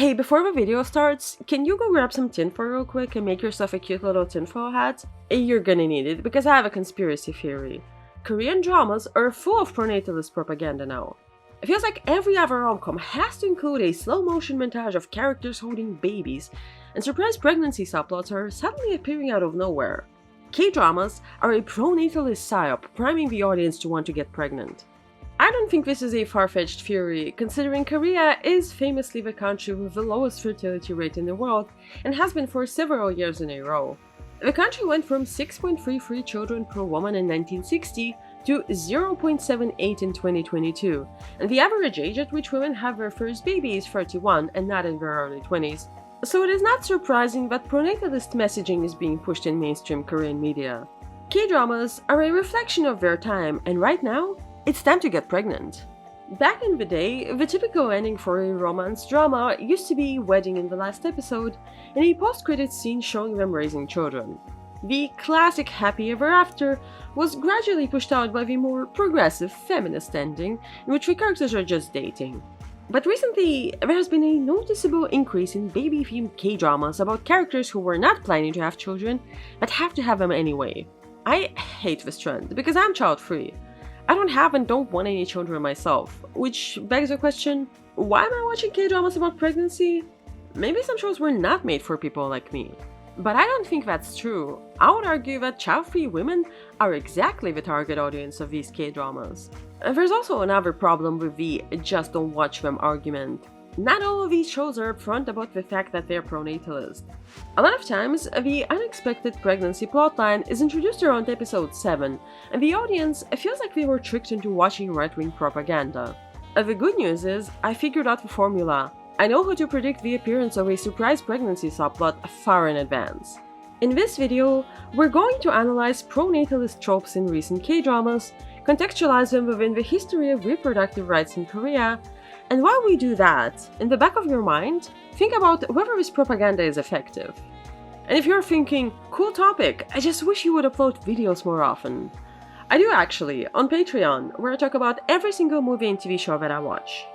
Hey, before the video starts, can you go grab some tinfoil real quick and make yourself a cute little tinfoil hat? You're gonna need it, because I have a conspiracy theory. Korean dramas are full of pronatalist propaganda now. It feels like every other rom-com has to include a slow-motion montage of characters holding babies, and surprise pregnancy subplots are suddenly appearing out of nowhere. K-dramas are a pronatalist psyop, priming the audience to want to get pregnant. I don't think this is a far-fetched theory, considering Korea is famously the country with the lowest fertility rate in the world, and has been for several years in a row. The country went from 6.33 children per woman in 1960 to 0.78 in 2022, and the average age at which women have their first baby is 31 and not in their early 20s. So it is not surprising that pronatalist messaging is being pushed in mainstream Korean media. K-dramas are a reflection of their time, and right now, it's time to get pregnant. Back in the day, the typical ending for a romance drama used to be wedding in the last episode and a post-credits scene showing them raising children. The classic happy ever after was gradually pushed out by the more progressive feminist ending, in which the characters are just dating. But recently, there has been a noticeable increase in baby-themed K-dramas about characters who were not planning to have children, but have to have them anyway. I hate this trend, because I'm child-free. I don't have and don't want any children myself, which begs the question, why am I watching K-dramas about pregnancy? Maybe some shows were not made for people like me. But I don't think that's true. I would argue that child-free women are exactly the target audience of these K-dramas. And there's also another problem with the just don't watch them argument. Not all of these shows are upfront about the fact that they're pronatalist. A lot of times, the unexpected pregnancy plotline is introduced around episode 7, and the audience feels like they were tricked into watching right-wing propaganda. The good news is, I figured out the formula. I know how to predict the appearance of a surprise pregnancy subplot far in advance. In this video, we're going to analyze pronatalist tropes in recent K-dramas, contextualize them within the history of reproductive rights in Korea, and while we do that, in the back of your mind, think about whether this propaganda is effective. And if you're thinking, cool topic, I just wish you would upload videos more often. I do actually, on Patreon, where I talk about every single movie and TV show that I watch.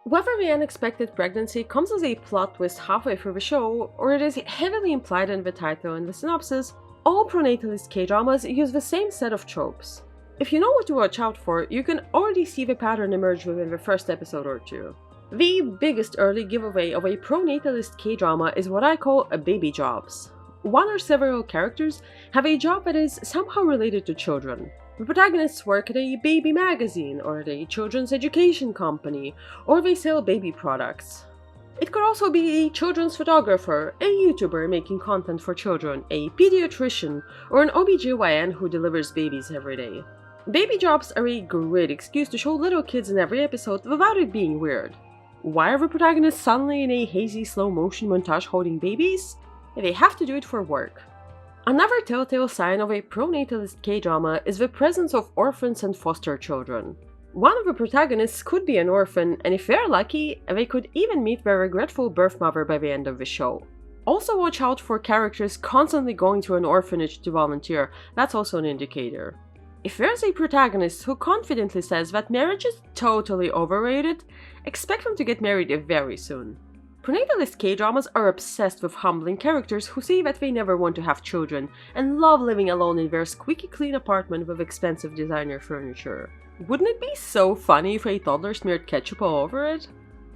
Whether the unexpected pregnancy comes as a plot twist halfway through the show, or it is heavily implied in the title and the synopsis, all pronatalist K-dramas use the same set of tropes. If you know what to watch out for, you can already see the pattern emerge within the first episode or two. The biggest early giveaway of a pronatalist K-drama is what I call a baby jobs. One or several characters have a job that is somehow related to children. The protagonists work at a baby magazine, or at a children's education company, or they sell baby products. It could also be a children's photographer, a YouTuber making content for children, a pediatrician, or an OBGYN who delivers babies every day. Baby jobs are a great excuse to show little kids in every episode without it being weird. Why are the protagonists suddenly in a hazy slow-motion montage holding babies? They have to do it for work. Another telltale sign of a pronatalist K-drama is the presence of orphans and foster children. One of the protagonists could be an orphan, and if they're lucky, they could even meet their regretful birth mother by the end of the show. Also watch out for characters constantly going to an orphanage to volunteer, that's also an indicator. If there's a protagonist who confidently says that marriage is totally overrated, expect them to get married very soon. Pronatalist K-dramas are obsessed with humbling characters who say that they never want to have children and love living alone in their squeaky clean apartment with expensive designer furniture. Wouldn't it be so funny if a toddler smeared ketchup all over it?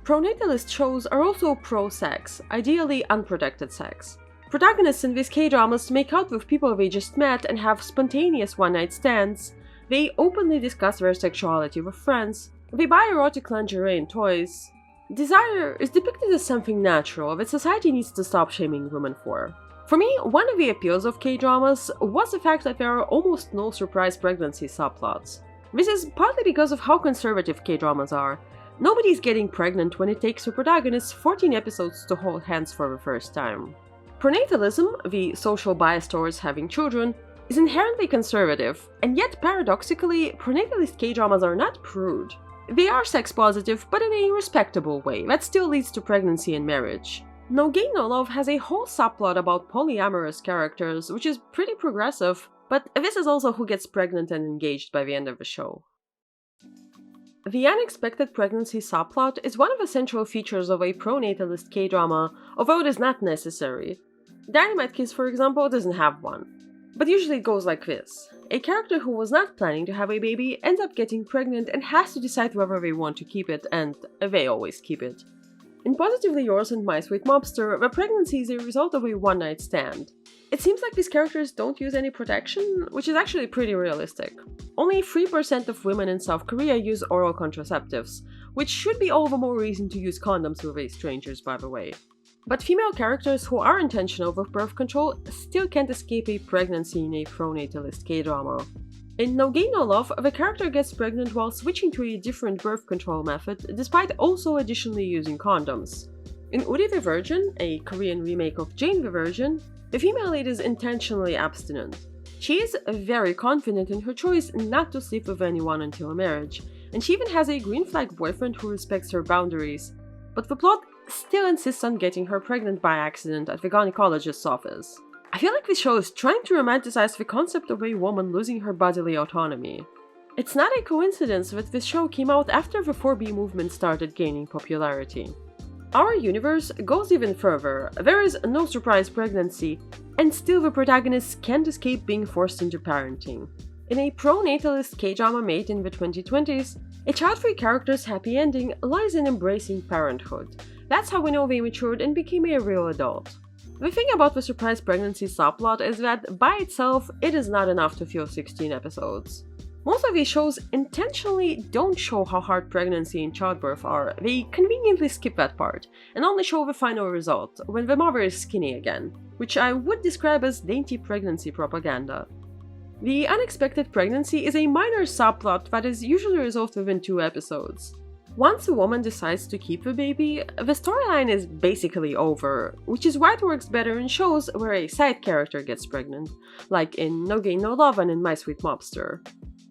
Pronatalist shows are also pro-sex, ideally unprotected sex. Protagonists in these K-dramas make out with people they just met and have spontaneous one-night stands. They openly discuss their sexuality with friends. They buy erotic lingerie and toys. Desire is depicted as something natural that society needs to stop shaming women for. For me, one of the appeals of K-dramas was the fact that there are almost no surprise pregnancy subplots. This is partly because of how conservative K-dramas are. Nobody's getting pregnant when it takes the protagonist 14 episodes to hold hands for the first time. Pronatalism, the social bias towards having children, is inherently conservative, and yet paradoxically, pronatalist K-dramas are not prude. They are sex positive, but in a respectable way that still leads to pregnancy and marriage. No Gain No Love has a whole subplot about polyamorous characters, which is pretty progressive, but this is also who gets pregnant and engaged by the end of the show. The unexpected pregnancy subplot is one of the central features of a pronatalist K-drama, although it is not necessary. Dynamite Kiss, for example, doesn't have one. But usually it goes like this. A character who was not planning to have a baby ends up getting pregnant and has to decide whether they want to keep it, and they always keep it. In Positively Yours and My Sweet Mobster, the pregnancy is a result of a one-night stand. It seems like these characters don't use any protection, which is actually pretty realistic. Only 3% of women in South Korea use oral contraceptives, which should be all the more reason to use condoms with a strangers, by the way. But female characters who are intentional with birth control still can't escape a pregnancy in a pronatalist K-drama. In No Gain No Love, the character gets pregnant while switching to a different birth control method, despite also additionally using condoms. In Uri the Virgin, a Korean remake of Jane the Virgin, the female lead is intentionally abstinent. She is very confident in her choice not to sleep with anyone until marriage, and she even has a green flag boyfriend who respects her boundaries. But the plot still insists on getting her pregnant by accident at the gynecologist's office. I feel like this show is trying to romanticize the concept of a woman losing her bodily autonomy. It's not a coincidence that this show came out after the 4B movement started gaining popularity. Our universe goes even further. There is no surprise pregnancy, and still the protagonist can't escape being forced into parenting. In a pro-natalist K-drama made in the 2020s, a child-free character's happy ending lies in embracing parenthood. That's how we know they matured and became a real adult. The thing about the surprise pregnancy subplot is that, by itself, it is not enough to fill 16 episodes. Most of these shows intentionally don't show how hard pregnancy and childbirth are. They conveniently skip that part, and only show the final result, when the mother is skinny again, which I would describe as dainty pregnancy propaganda. The unexpected pregnancy is a minor subplot that is usually resolved within 2 episodes. Once a woman decides to keep the baby, the storyline is basically over, which is why it works better in shows where a side character gets pregnant, like in No Gain No Love and in My Sweet Mobster.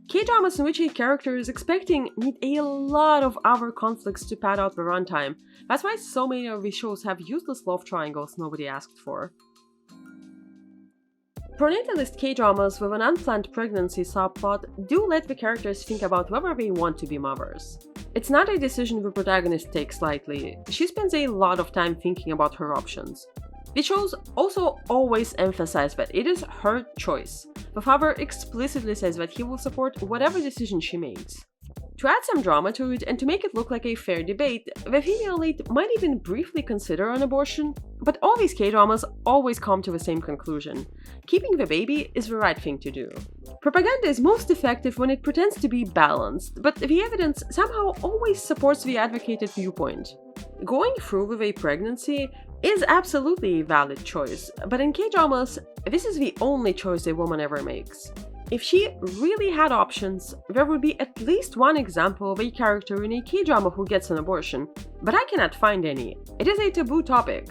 K-dramas in which a character is expecting need a lot of other conflicts to pad out the runtime. That's why so many of these shows have useless love triangles nobody asked for. Pronatalist K-dramas with an unplanned pregnancy subplot do let the characters think about whether they want to be mothers. It's not a decision the protagonist takes lightly. She spends a lot of time thinking about her options. The shows also always emphasize that it is her choice. The father explicitly says that he will support whatever decision she makes. To add some drama to it and to make it look like a fair debate, the female lead might even briefly consider an abortion, but all these K-dramas always come to the same conclusion. Keeping the baby is the right thing to do. Propaganda is most effective when it pretends to be balanced, but the evidence somehow always supports the advocated viewpoint. Going through with a pregnancy is absolutely a valid choice, but in K-dramas, this is the only choice a woman ever makes. If she really had options, there would be at least one example of a character in a K-drama who gets an abortion, but I cannot find any. It is a taboo topic.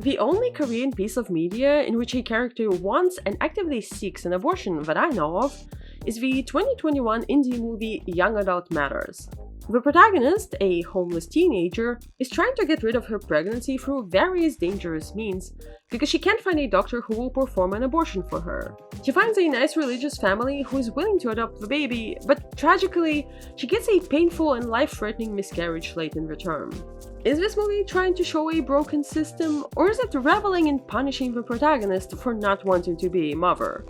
The only Korean piece of media in which a character wants and actively seeks an abortion that I know of is the 2021 indie movie Young Adult Matters. The protagonist, a homeless teenager, is trying to get rid of her pregnancy through various dangerous means because she can't find a doctor who will perform an abortion for her. She finds a nice religious family who is willing to adopt the baby, but tragically, she gets a painful and life-threatening miscarriage late in the term. Is this movie trying to show a broken system, or is it reveling in punishing the protagonist for not wanting to be a mother?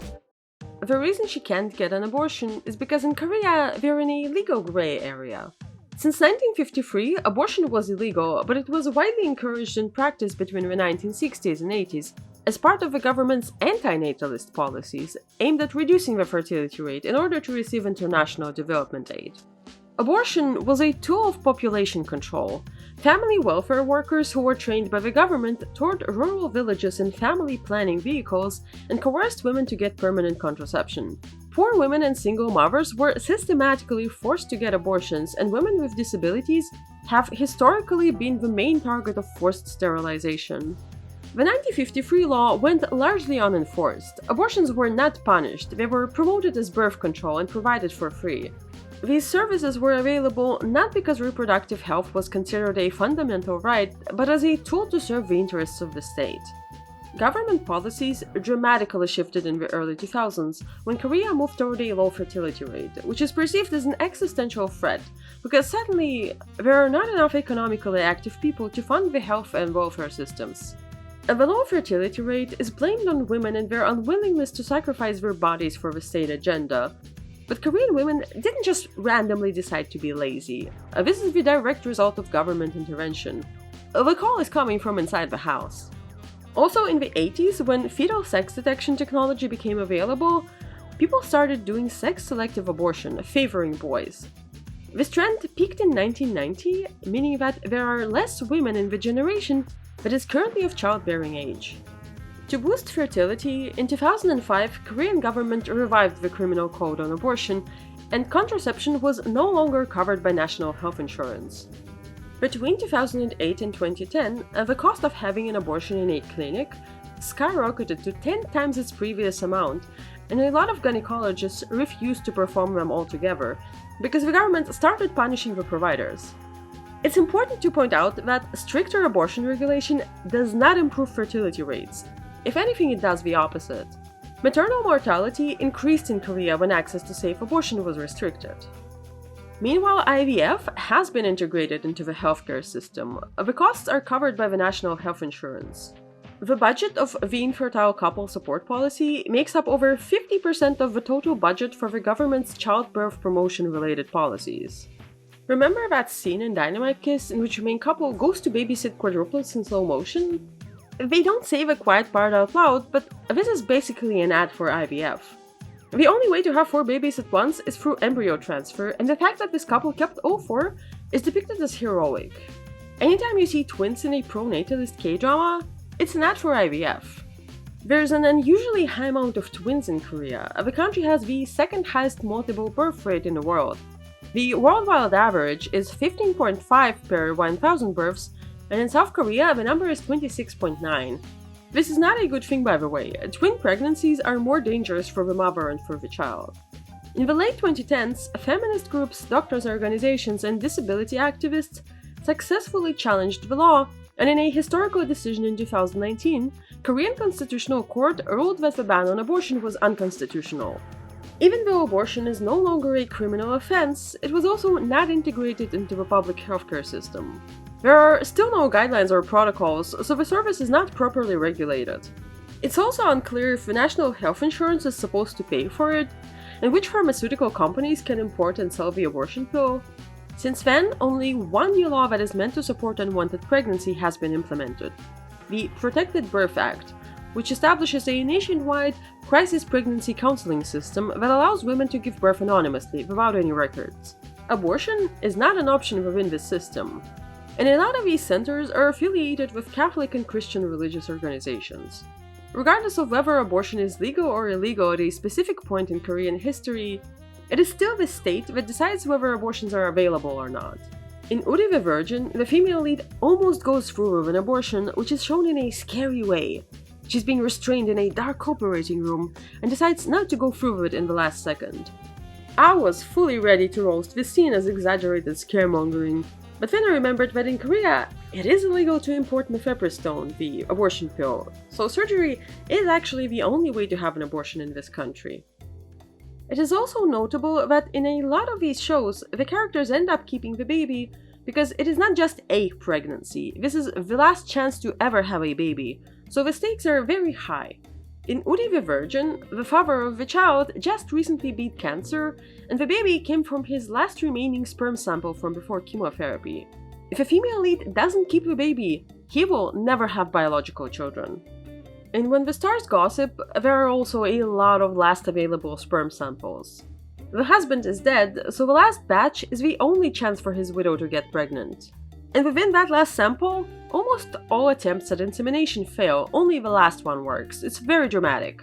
The reason she can't get an abortion is because in Korea, they're in a legal gray area. Since 1953, abortion was illegal, but it was widely encouraged and practiced between the 1960s and 80s as part of the government's anti-natalist policies aimed at reducing the fertility rate in order to receive international development aid. Abortion was a tool of population control. Family welfare workers who were trained by the government toured rural villages in family planning vehicles and coerced women to get permanent contraception. Poor women and single mothers were systematically forced to get abortions, and women with disabilities have historically been the main target of forced sterilization. The 1953 law went largely unenforced. Abortions were not punished, they were promoted as birth control and provided for free. These services were available not because reproductive health was considered a fundamental right, but as a tool to serve the interests of the state. Government policies dramatically shifted in the early 2000s when Korea moved toward a low fertility rate, which is perceived as an existential threat because suddenly there are not enough economically active people to fund the health and welfare systems. The low fertility rate is blamed on women and their unwillingness to sacrifice their bodies for the state agenda. But Korean women didn't just randomly decide to be lazy. This is the direct result of government intervention. The call is coming from inside the house. Also in the 80s, when fetal sex detection technology became available, people started doing sex-selective abortion, favoring boys. This trend peaked in 1990, meaning that there are less women in the generation that is currently of childbearing age. To boost fertility, in 2005, Korean government revived the criminal code on abortion, and contraception was no longer covered by national health insurance. Between 2008 and 2010, the cost of having an abortion in a clinic skyrocketed to 10 times its previous amount, and a lot of gynecologists refused to perform them altogether because the government started punishing the providers. It's important to point out that stricter abortion regulation does not improve fertility rates. If anything, it does the opposite. Maternal mortality increased in Korea when access to safe abortion was restricted. Meanwhile, IVF has been integrated into the healthcare system. The costs are covered by the national health insurance. The budget of the infertile couple support policy makes up over 50% of the total budget for the government's childbirth promotion-related policies. Remember that scene in Dynamite Kiss in which the main couple goes to babysit quadruplets in slow motion? They don't say the quiet part out loud, but this is basically an ad for IVF. The only way to have 4 babies at once is through embryo transfer, and the fact that this couple kept all 4 is depicted as heroic. Anytime you see twins in a pronatalist K-drama, it's an ad for IVF. There's an unusually high amount of twins in Korea. The country has the second highest multiple birth rate in the world. The worldwide average is 15.5 per 1,000 births, and in South Korea the number is 26.9. This is not a good thing, by the way. Twin pregnancies are more dangerous for the mother and for the child. In the late 2010s, feminist groups, doctors' organizations, and disability activists successfully challenged the law, and in a historical decision in 2019, Korean Constitutional Court ruled that the ban on abortion was unconstitutional. Even though abortion is no longer a criminal offense, it was also not integrated into the public healthcare system. There are still no guidelines or protocols, so the service is not properly regulated. It's also unclear if the national health insurance is supposed to pay for it, and which pharmaceutical companies can import and sell the abortion pill. Since then, only one new law that is meant to support unwanted pregnancy has been implemented: the Protected Birth Act, which establishes a nationwide crisis pregnancy counseling system that allows women to give birth anonymously without any records. Abortion is not an option within this system, and a lot of these centers are affiliated with Catholic and Christian religious organizations. Regardless of whether abortion is legal or illegal at a specific point in Korean history, it is still the state that decides whether abortions are available or not. In Uri the Virgin, the female lead almost goes through with an abortion, which is shown in a scary way. She's being restrained in a dark operating room and decides not to go through with it in the last second. I was fully ready to roast this scene as exaggerated scaremongering, but then I remembered that in Korea, it is illegal to import mifepristone, the abortion pill, so surgery is actually the only way to have an abortion in this country. It is also notable that in a lot of these shows, the characters end up keeping the baby because it is not just a pregnancy, this is the last chance to ever have a baby, so the stakes are very high. In Uri the Virgin, the father of the child just recently beat cancer, and the baby came from his last remaining sperm sample from before chemotherapy. If a female lead doesn't keep the baby, he will never have biological children. And when the stars gossip, there are also a lot of last available sperm samples. The husband is dead, so the last batch is the only chance for his widow to get pregnant. And within that last sample, almost all attempts at insemination fail, only the last one works. It's very dramatic.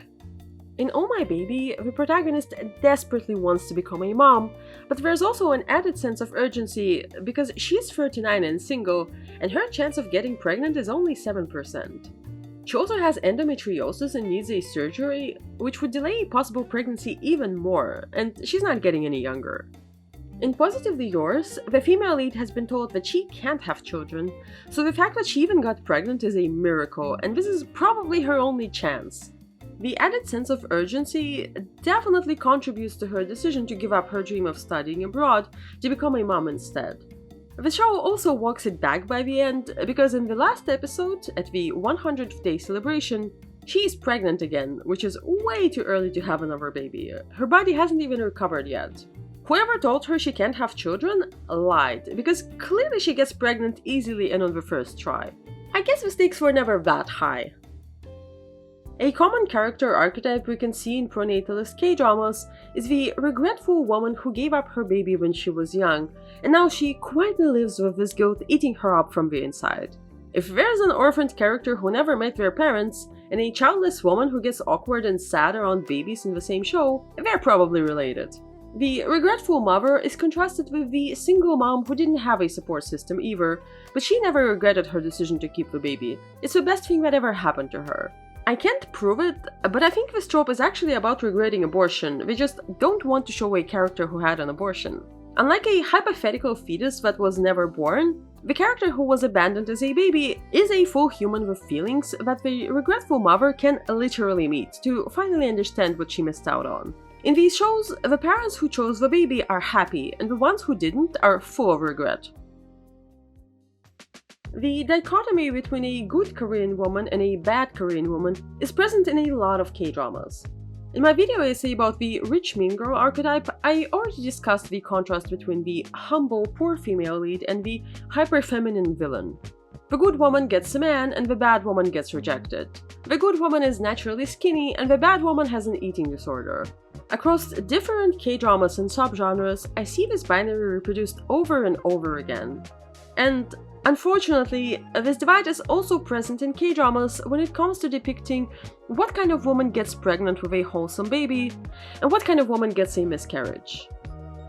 In Oh My Baby, the protagonist desperately wants to become a mom, but there's also an added sense of urgency because she's 39 and single, and her chance of getting pregnant is only 7%. She also has endometriosis and needs a surgery, which would delay a possible pregnancy even more, and she's not getting any younger. In Positively Yours, the female lead has been told that she can't have children, so the fact that she even got pregnant is a miracle, and this is probably her only chance. The added sense of urgency definitely contributes to her decision to give up her dream of studying abroad to become a mom instead. The show also walks it back by the end, because in the last episode, at the 100th day celebration, she is pregnant again, which is way too early to have another baby. Her body hasn't even recovered yet. Whoever told her she can't have children lied, because clearly she gets pregnant easily and on the first try. I guess the stakes were never that high. A common character archetype we can see in pronatalist K-dramas is the regretful woman who gave up her baby when she was young, and now she quietly lives with this guilt eating her up from the inside. If there's an orphaned character who never met their parents, and a childless woman who gets awkward and sad around babies in the same show, they're probably related. The regretful mother is contrasted with the single mom who didn't have a support system either, but she never regretted her decision to keep the baby. It's the best thing that ever happened to her. I can't prove it, but I think this trope is actually about regretting abortion. They just don't want to show a character who had an abortion. Unlike a hypothetical fetus that was never born, the character who was abandoned as a baby is a full human with feelings that the regretful mother can literally meet to finally understand what she missed out on. In these shows, the parents who chose the baby are happy, and the ones who didn't are full of regret. The dichotomy between a good Korean woman and a bad Korean woman is present in a lot of K-dramas. In my video essay about the rich mean girl archetype, I already discussed the contrast between the humble, poor female lead and the hyper-feminine villain. The good woman gets a man and the bad woman gets rejected. The good woman is naturally skinny and the bad woman has an eating disorder. Across different K-dramas and subgenres, I see this binary reproduced over and over again. And unfortunately, this divide is also present in K-dramas when it comes to depicting what kind of woman gets pregnant with a wholesome baby and what kind of woman gets a miscarriage.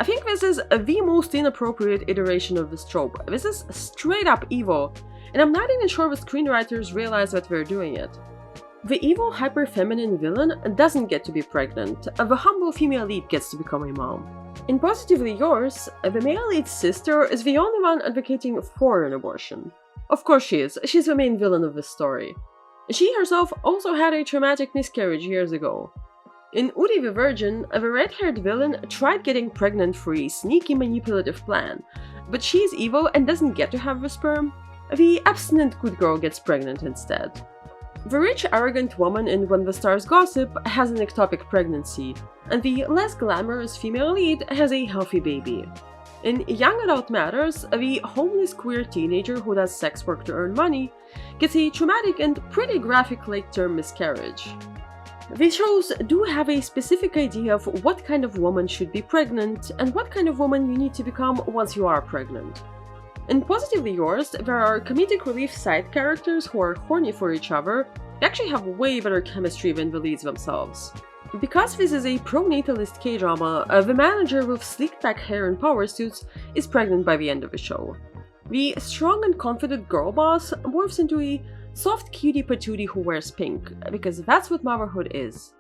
I think this is the most inappropriate iteration of this trope. This is straight up evil, and I'm not even sure the screenwriters realize that they're doing it. The evil hyper-feminine villain doesn't get to be pregnant, the humble female lead gets to become a mom. In Positively Yours, the male lead's sister is the only one advocating for an abortion. Of course she is, she's the main villain of this story. She herself also had a traumatic miscarriage years ago. In Uri the Virgin, the red-haired villain tried getting pregnant through a sneaky manipulative plan, but she's evil and doesn't get to have the sperm. The abstinent good girl gets pregnant instead. The rich, arrogant woman in When the Stars Gossip has an ectopic pregnancy, and the less glamorous female lead has a healthy baby. In Young Adult Matters, the homeless queer teenager who does sex work to earn money gets a traumatic and pretty graphic late-term miscarriage. These shows do have a specific idea of what kind of woman should be pregnant and what kind of woman you need to become once you are pregnant. In Positively Yours, there are comedic relief side characters who are horny for each other. They actually have way better chemistry than the leads themselves. Because this is a pronatalist K-drama, the manager with sleek back hair and power suits is pregnant by the end of the show. The strong and confident girl boss morphs into a soft cutie patootie who wears pink, because that's what motherhood is.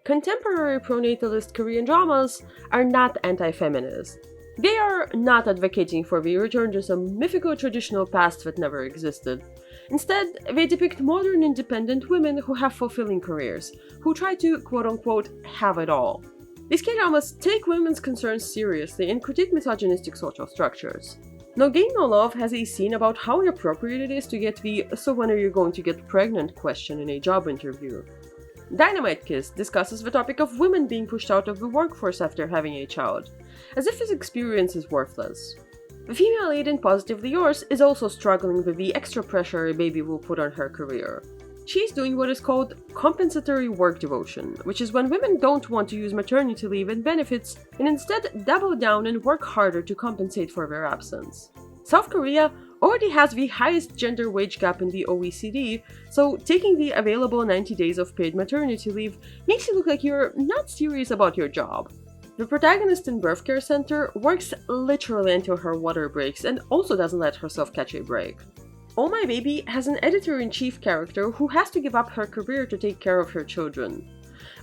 Contemporary pronatalist Korean dramas are not anti-feminist. They are not advocating for the return to some mythical traditional past that never existed. Instead, they depict modern independent women who have fulfilling careers, who try to quote-unquote have it all. These K-dramas take women's concerns seriously and critique misogynistic social structures. No Gain No Love has a scene about how inappropriate it is to get the "so when are you going to get pregnant" question in a job interview. Dynamite Kiss discusses the topic of women being pushed out of the workforce after having a child, as if his experience is worthless. The female lead in Positively Yours is also struggling with the extra pressure a baby will put on her career. She's doing what is called compensatory work devotion, which is when women don't want to use maternity leave and benefits and instead double down and work harder to compensate for their absence. South Korea already has the highest gender wage gap in the OECD, so taking the available 90 days of paid maternity leave makes you look like you're not serious about your job. The protagonist in Birth Care Center works literally until her water breaks and also doesn't let herself catch a break. Oh My Baby has an editor-in-chief character who has to give up her career to take care of her children.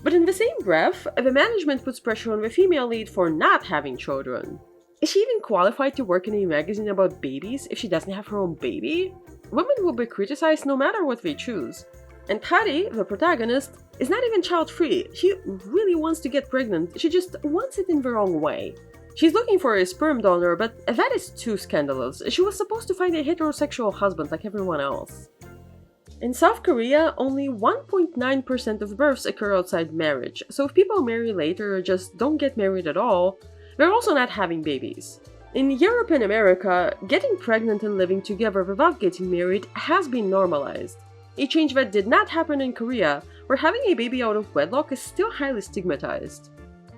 But in the same breath, the management puts pressure on the female lead for not having children. Is she even qualified to work in a magazine about babies if she doesn't have her own baby? Women will be criticized no matter what they choose. And Chae, the protagonist, is not even child-free. She really wants to get pregnant, she just wants it in the wrong way. She's looking for a sperm donor, but that is too scandalous. She was supposed to find a heterosexual husband like everyone else. In South Korea, only 1.9% of births occur outside marriage, so if people marry later or just don't get married at all, they're also not having babies. In Europe and America, getting pregnant and living together without getting married has been normalized. A change that did not happen in Korea, where having a baby out of wedlock is still highly stigmatized.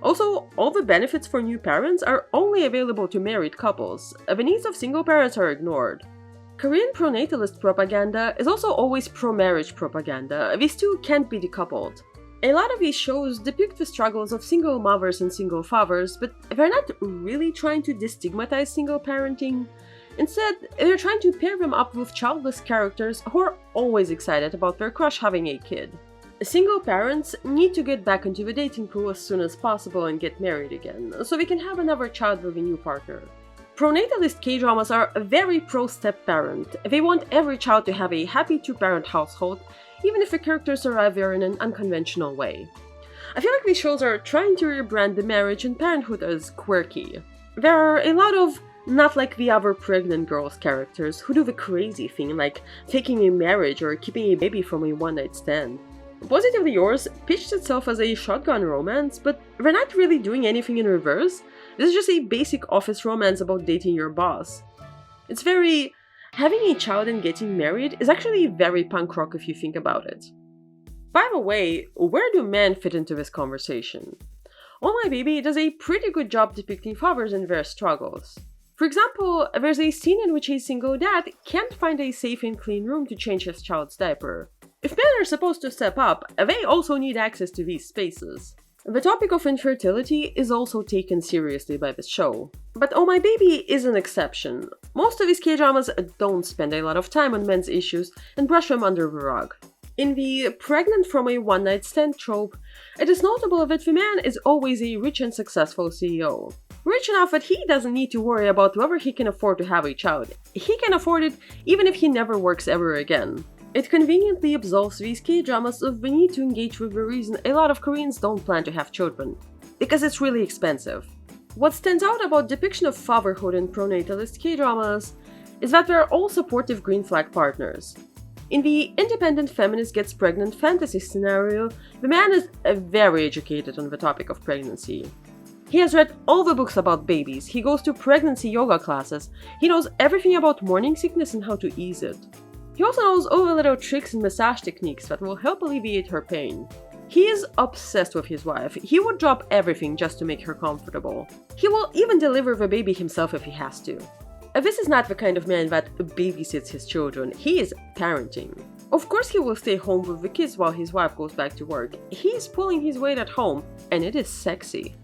Also, all the benefits for new parents are only available to married couples. The needs of single parents are ignored. Korean pronatalist propaganda is also always pro-marriage propaganda. These two can't be decoupled. A lot of these shows depict the struggles of single mothers and single fathers, but they're not really trying to destigmatize single parenting. Instead, they're trying to pair them up with childless characters who are always excited about their crush having a kid. Single parents need to get back into the dating pool as soon as possible and get married again, so they can have another child with a new partner. Pronatalist K-dramas are very pro-step-parent. They want every child to have a happy two-parent household, even if the characters arrive there in an unconventional way. I feel like these shows are trying to rebrand the marriage and parenthood as quirky. There are a lot of not like the other pregnant girls characters who do the crazy thing, like faking a marriage or keeping a baby from a one-night stand. Positively Yours pitched itself as a shotgun romance, but they're not really doing anything in reverse. This is just a basic office romance about dating your boss. It's very... having a child and getting married is actually very punk rock if you think about it. By the way, where do men fit into this conversation? Oh My Baby does a pretty good job depicting fathers and their struggles. For example, there's a scene in which a single dad can't find a safe and clean room to change his child's diaper. If men are supposed to step up, they also need access to these spaces. The topic of infertility is also taken seriously by the show. But Oh My Baby is an exception. Most of these K-dramas don't spend a lot of time on men's issues and brush them under the rug. In the pregnant from a one-night stand trope, it is notable that the man is always a rich and successful CEO. Rich enough that he doesn't need to worry about whether he can afford to have a child. He can afford it even if he never works ever again. It conveniently absolves these K-dramas of the need to engage with the reason a lot of Koreans don't plan to have children. Because it's really expensive. What stands out about depiction of fatherhood in pronatalist K-dramas is that they're all supportive green flag partners. In the independent feminist gets pregnant fantasy scenario, the man is very educated on the topic of pregnancy. He has read all the books about babies, he goes to pregnancy yoga classes, he knows everything about morning sickness and how to ease it. He also knows all the little tricks and massage techniques that will help alleviate her pain. He is obsessed with his wife. He would drop everything just to make her comfortable. He will even deliver the baby himself if he has to. This is not the kind of man that babysits his children. He is parenting. Of course he will stay home with the kids while his wife goes back to work. He is pulling his weight at home, and it is sexy.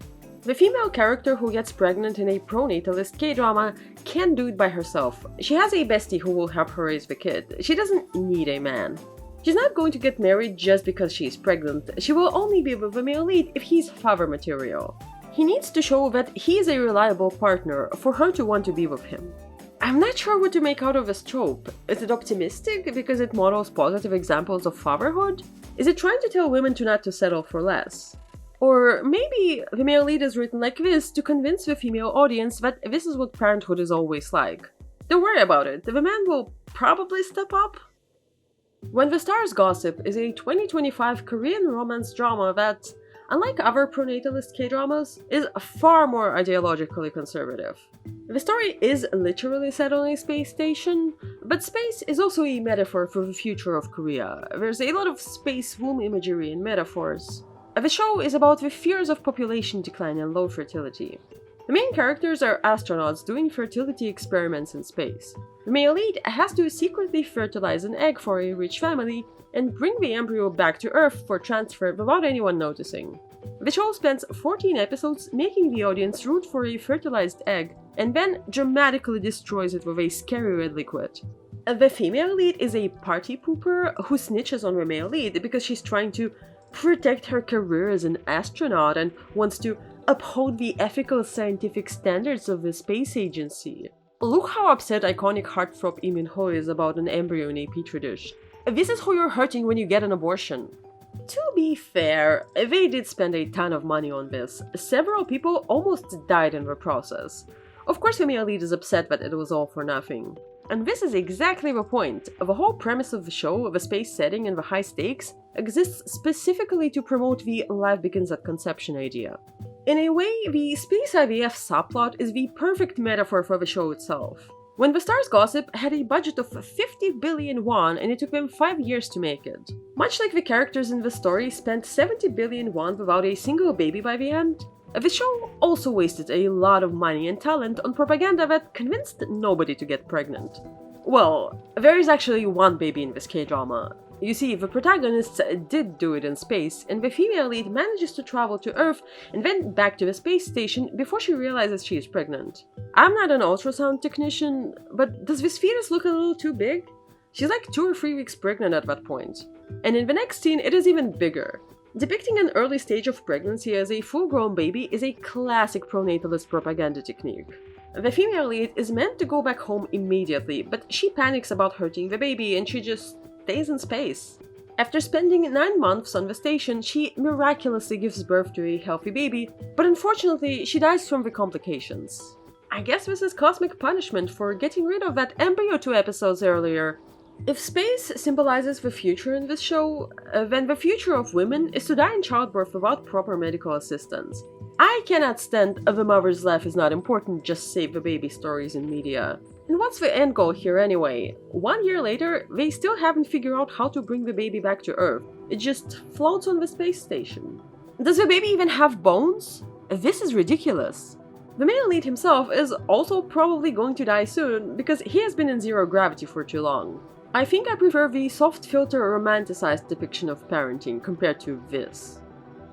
The female character who gets pregnant in a pronatalist K-drama can't do it by herself. She has a bestie who will help her raise the kid. She doesn't need a man. She's not going to get married just because she is pregnant. She will only be with the male lead if he's father material. He needs to show that he is a reliable partner for her to want to be with him. I'm not sure what to make out of this trope. Is it optimistic because it models positive examples of fatherhood? Is it trying to tell women not to settle for less? Or maybe the male lead is written like this to convince the female audience that this is what parenthood is always like. Don't worry about it, the man will probably step up. When the Stars Gossip is a 2025 Korean romance drama that, unlike other pronatalist K-dramas, is far more ideologically conservative. The story is literally set on a space station, but space is also a metaphor for the future of Korea. There's a lot of space womb imagery and metaphors. The show is about the fears of population decline and low fertility. The main characters are astronauts doing fertility experiments in space. The male lead has to secretly fertilize an egg for a rich family and bring the embryo back to Earth for transfer without anyone noticing. The show spends 14 episodes making the audience root for a fertilized egg and then dramatically destroys it with a scary red liquid. The female lead is a party pooper who snitches on the male lead because she's trying to protect her career as an astronaut and wants to uphold the ethical scientific standards of the space agency. Look how upset iconic heartthrob Lee Min-ho is about an embryo in a petri dish. This is who you're hurting when you get an abortion. To be fair, they did spend a ton of money on this. Several people almost died in the process. Of course, the male lead is upset that it was all for nothing. And this is exactly the point. The whole premise of the show, the space setting and the high stakes, exists specifically to promote the life begins at conception idea. In a way, the space IVF subplot is the perfect metaphor for the show itself. When the Stars Gossip had a budget of 50 billion won and it took them 5 years to make it. Much like the characters in the story spent 70 billion won without a single baby by the end, the show also wasted a lot of money and talent on propaganda that convinced nobody to get pregnant. Well, there is actually one baby in this K-drama. You see, the protagonists did do it in space, and the female lead manages to travel to Earth and then back to the space station before she realizes she is pregnant. I'm not an ultrasound technician, but does this fetus look a little too big? She's like 2 or 3 weeks pregnant at that point. And in the next scene, it is even bigger. Depicting an early stage of pregnancy as a full-grown baby is a classic pronatalist propaganda technique. The female lead is meant to go back home immediately, but she panics about hurting the baby and she just stays in space. After spending 9 months on the station, she miraculously gives birth to a healthy baby, but unfortunately she dies from the complications. I guess this is cosmic punishment for getting rid of that embryo 2 episodes earlier. If space symbolizes the future in this show, then the future of women is to die in childbirth without proper medical assistance. I cannot stand the mother's life is not important, just save the baby stories in media. And what's the end goal here anyway? 1 year later, they still haven't figured out how to bring the baby back to Earth. It just floats on the space station. Does the baby even have bones? This is ridiculous. The male lead himself is also probably going to die soon because he has been in zero gravity for too long. I think I prefer the soft filter romanticized depiction of parenting compared to this.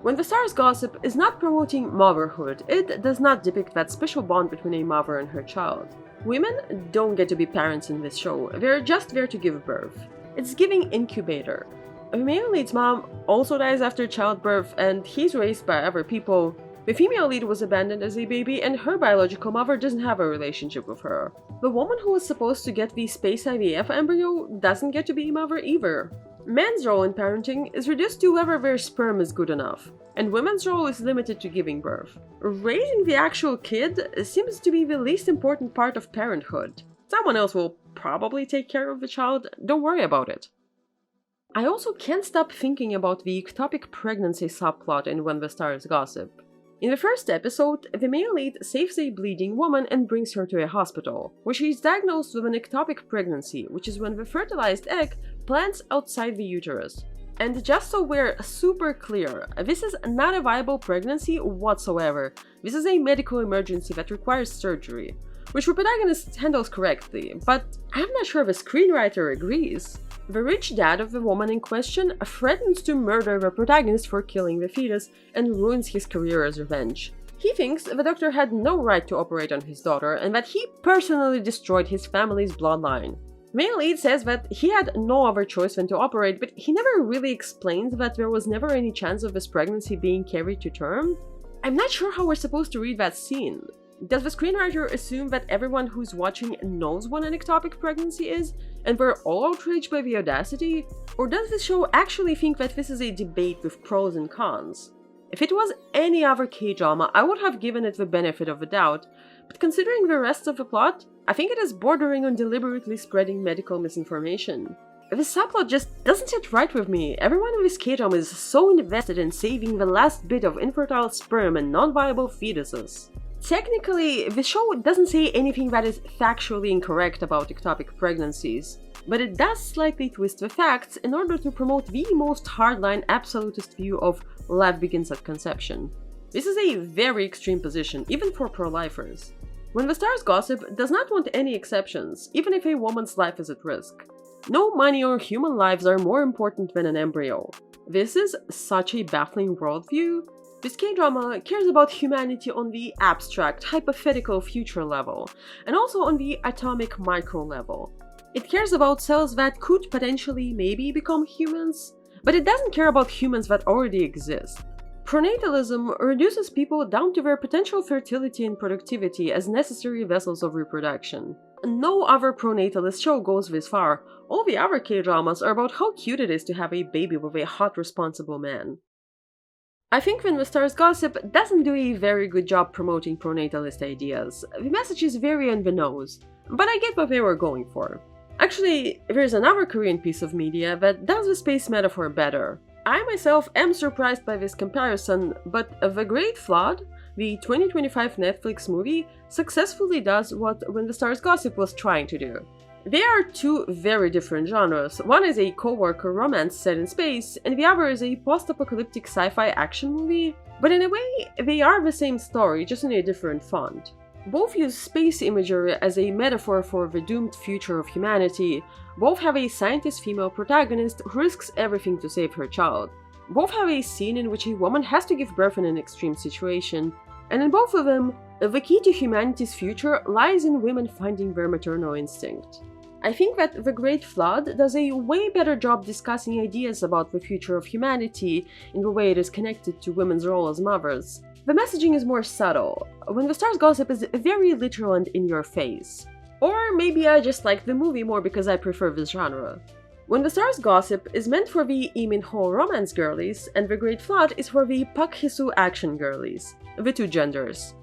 When the Stars Gossip is not promoting motherhood, it does not depict that special bond between a mother and her child. Women don't get to be parents in this show, they're just there to give birth. It's giving incubator. The male lead's mom also dies after childbirth and he's raised by other people. The female lead was abandoned as a baby and her biological mother doesn't have a relationship with her. The woman who was supposed to get the space IVF embryo doesn't get to be a mother either. Men's role in parenting is reduced to whether their sperm is good enough, and women's role is limited to giving birth. Raising the actual kid seems to be the least important part of parenthood. Someone else will probably take care of the child, don't worry about it. I also can't stop thinking about the ectopic pregnancy subplot in When the Stars Gossip. In the first episode, the male lead saves a bleeding woman and brings her to a hospital, where she is diagnosed with an ectopic pregnancy, which is when the fertilized egg plants outside the uterus. And just so we're super clear, this is not a viable pregnancy whatsoever. This is a medical emergency that requires surgery, which the protagonist handles correctly, but I'm not sure the screenwriter agrees. The rich dad of the woman in question threatens to murder the protagonist for killing the fetus and ruins his career as revenge. He thinks the doctor had no right to operate on his daughter and that he personally destroyed his family's bloodline. Male lead says that he had no other choice than to operate, but he never really explains that there was never any chance of this pregnancy being carried to term. I'm not sure how we're supposed to read that scene. Does the screenwriter assume that everyone who's watching knows what an ectopic pregnancy is, and we're all outraged by the audacity? Or does the show actually think that this is a debate with pros and cons? If it was any other K-drama, I would have given it the benefit of the doubt, but considering the rest of the plot, I think it is bordering on deliberately spreading medical misinformation. This subplot just doesn't sit right with me. Everyone in this K-drama is so invested in saving the last bit of infertile sperm and non-viable fetuses. Technically, the show doesn't say anything that is factually incorrect about ectopic pregnancies, but it does slightly twist the facts in order to promote the most hardline absolutist view of life begins at conception. This is a very extreme position, even for pro-lifers. When the Stars Gossip does not want any exceptions, even if a woman's life is at risk. No money or human lives are more important than an embryo. This is such a baffling worldview. This K-drama cares about humanity on the abstract, hypothetical future level, and also on the atomic micro level. It cares about cells that could potentially maybe become humans, but it doesn't care about humans that already exist. Pronatalism reduces people down to their potential fertility and productivity as necessary vessels of reproduction. No other pronatalist show goes this far. All the other K-dramas are about how cute it is to have a baby with a hot, responsible man. I think When the Stars Gossip doesn't do a very good job promoting pronatalist ideas. The message is very on the nose, but I get what they were going for. Actually, there's another Korean piece of media that does the space metaphor better. I myself am surprised by this comparison, but The Great Flood, the 2025 Netflix movie, successfully does what When the Stars Gossip was trying to do. They are two very different genres. One is a co-worker romance set in space, and the other is a post-apocalyptic sci-fi action movie, but in a way, they are the same story, just in a different font. Both use space imagery as a metaphor for the doomed future of humanity. Both have a scientist female protagonist who risks everything to save her child. Both have a scene in which a woman has to give birth in an extreme situation, and in both of them, the key to humanity's future lies in women finding their maternal instinct. I think that The Great Flood does a way better job discussing ideas about the future of humanity in the way it is connected to women's role as mothers. The messaging is more subtle. When the Stars Gossip is very literal and in your face. Or maybe I just like the movie more because I prefer this genre. When the Stars Gossip is meant for the Lee Min-ho romance girlies, and The Great Flood is for the Park Hee-soo action girlies, the two genders.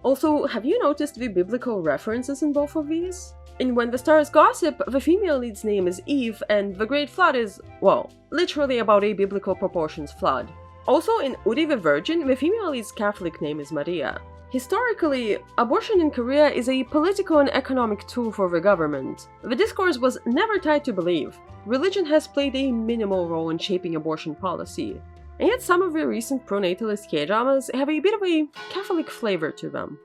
Also, have you noticed the biblical references in both of these? In When the Stars Gossip, the female lead's name is Eve, and The Great Flood is, well, literally about a biblical proportions flood. Also, in Uri the Virgin, the female lead's Catholic name is Maria. Historically, abortion in Korea is a political and economic tool for the government. The discourse was never tied to belief. Religion has played a minimal role in shaping abortion policy. And yet some of the recent pronatalist K-dramas have a bit of a Catholic flavor to them.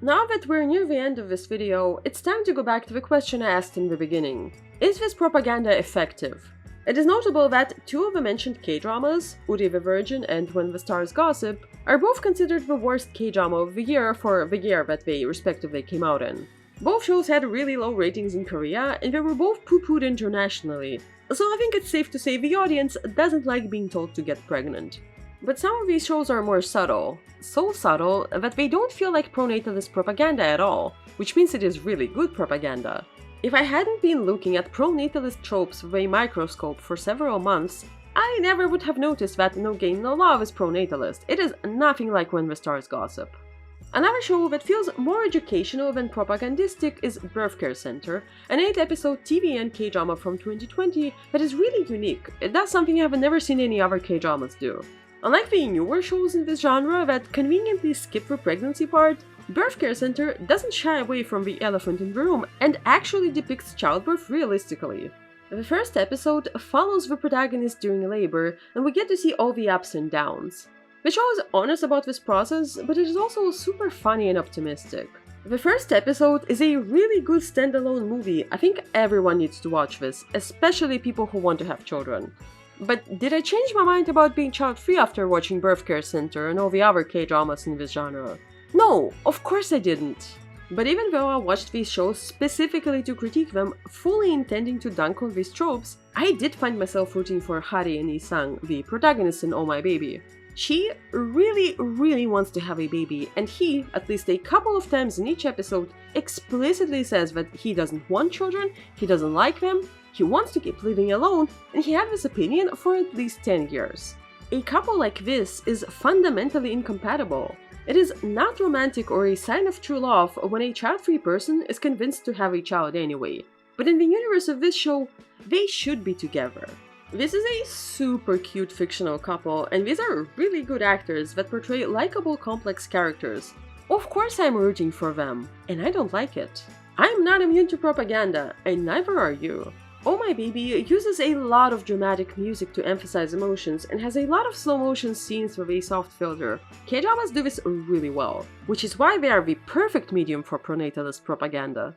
Now that we're near the end of this video, it's time to go back to the question I asked in the beginning. Is this propaganda effective? It is notable that two of the mentioned K-dramas, Uri the Virgin and When the Stars Gossip, are both considered the worst K-drama of the year for the year that they respectively came out in. Both shows had really low ratings in Korea, and they were both poo-pooed internationally, so I think it's safe to say the audience doesn't like being told to get pregnant. But some of these shows are more subtle, so subtle that they don't feel like pronatalist propaganda at all, which means it is really good propaganda. If I hadn't been looking at pronatalist tropes with a microscope for several months, I never would have noticed that No Gain No Love is pronatalist. It is nothing like When the Stars Gossip. Another show that feels more educational than propagandistic is Birth Care Center, an 8-episode TVN K-drama from 2020 that is really unique. It does something I have never seen any other K-dramas do. Unlike the newer shows in this genre that conveniently skip the pregnancy part, Birth Care Center doesn't shy away from the elephant in the room and actually depicts childbirth realistically. The first episode follows the protagonist during labor, and we get to see all the ups and downs. The show is honest about this process, but it is also super funny and optimistic. The first episode is a really good standalone movie. I think everyone needs to watch this, especially people who want to have children. But did I change my mind about being child-free after watching Birth Care Center and all the other K-dramas in this genre? No, of course I didn't. But even though I watched these shows specifically to critique them, fully intending to dunk on these tropes, I did find myself rooting for Hari and Lee-sang, the protagonist in Oh My Baby. She really wants to have a baby, and he, at least a couple of times in each episode, explicitly says that he doesn't want children, he doesn't like them, he wants to keep living alone, and he had this opinion for at least 10 years. A couple like this is fundamentally incompatible. It is not romantic or a sign of true love when a child-free person is convinced to have a child anyway. But in the universe of this show, they should be together. This is a super cute fictional couple, and these are really good actors that portray likable, complex characters. Of course I'm rooting for them, and I don't like it. I'm not immune to propaganda, and neither are you. Oh My Baby uses a lot of dramatic music to emphasize emotions and has a lot of slow-motion scenes with a soft filter. K-dramas do this really well, which is why they are the perfect medium for pronatalist propaganda.